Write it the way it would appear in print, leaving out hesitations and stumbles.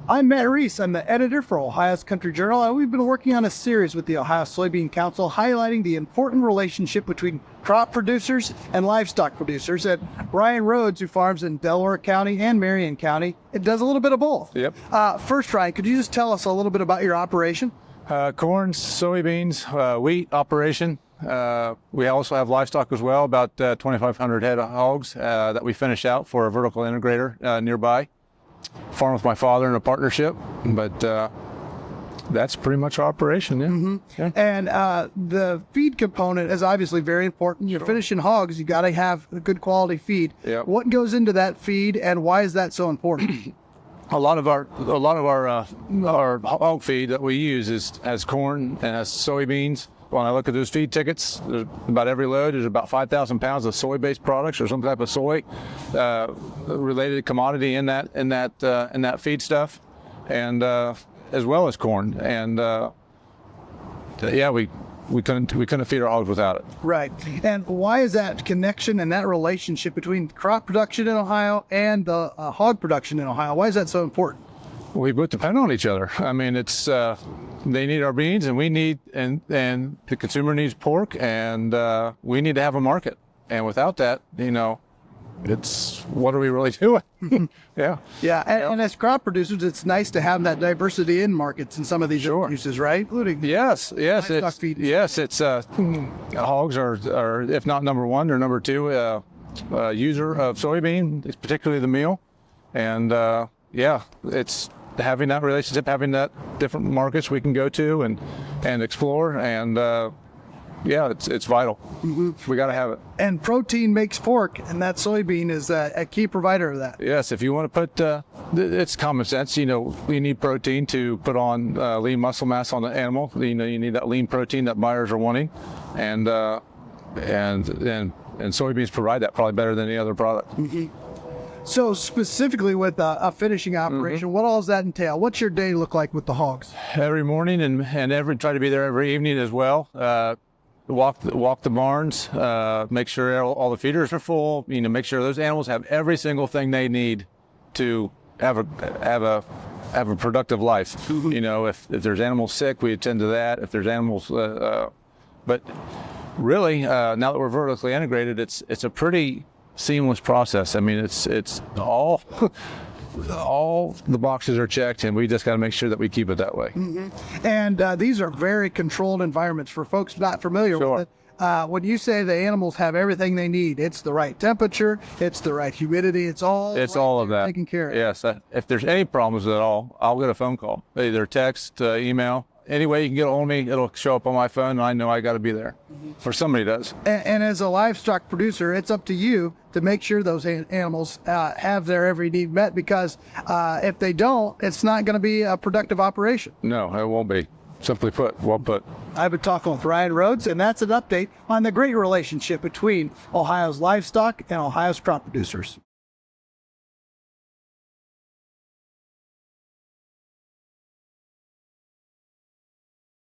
I'm Matt Reese. I'm the editor for Ohio's Country Journal, and we've been working on a series with the Ohio Soybean Council highlighting the important relationship between crop producers and livestock producers. At Ryan Rhoades, who farms in Delaware County and Marion County, it does a little bit of both. Yep. First, Ryan, could you just tell us a little bit about your operation? Corn, soybeans, wheat operation. We also have livestock as well, about 2,500 head of hogs that we finish out for a vertical integrator nearby. Farm with my father in a partnership, but that's pretty much our operation. Yeah. Mm-hmm. Yeah. And the feed component is obviously very important. You're finishing hogs, you got to have a good quality feed. Yep. What goes into that feed, and why is that so important? A lot of our hog feed that we use has corn and has soybeans. When I look at those feed tickets, there's about every load, there's about 5,000 pounds of soy-based products or some type of soy related commodity in that feed stuff, and as well as corn. And we couldn't feed our hogs without it. Right. And why is that connection and that relationship between crop production in Ohio and the hog production in Ohio? Why is that so important? We both depend on each other. I mean, it's they need our beans, and we need, and the consumer needs pork, and we need to have a market. And without that, it's what are we really doing? Yeah. Yeah. And as crop producers, it's nice to have that diversity in markets in some of these uses, right? Including yes. livestock feed. Yes, it's hogs are if not number one or number two user of soybean, it's particularly the meal, and it's having that relationship, having that different markets we can go to and explore, and it's vital. Mm-hmm. We got to have it. And protein makes pork, and that soybean is a key provider of that. Yes, if you want to put, it's common sense. You need protein to put on lean muscle mass on the animal. You need that lean protein that buyers are wanting, and soybeans provide that probably better than any other product. Mm-hmm. So specifically with a finishing operation, what all does that entail? What's your day look like with the hogs? Every morning and try to be there every evening as well. Walk the barns, make sure all the feeders are full. Make sure those animals have every single thing they need to have a productive life. Mm-hmm. If there's animals sick, we attend to that. If there's animals, but really now that we're vertically integrated, it's a pretty seamless process. I mean, it's all the boxes are checked, and we just got to make sure that we keep it that way. Mm-hmm. And these are very controlled environments for folks not familiar with it. When you say the animals have everything they need, it's the right temperature, it's the right humidity, it's all of that taken care of. Yes. If there's any problems at all, I'll get a phone call, either text, email. Any way you can get a hold of me, it'll show up on my phone, and I know I got to be there, or somebody does. And as a livestock producer, it's up to you to make sure those animals have their every need met, because if they don't, it's not going to be a productive operation. No, it won't be. Simply put, well put. I've been talking with Ryan Rhoades, and that's an update on the great relationship between Ohio's livestock and Ohio's crop producers.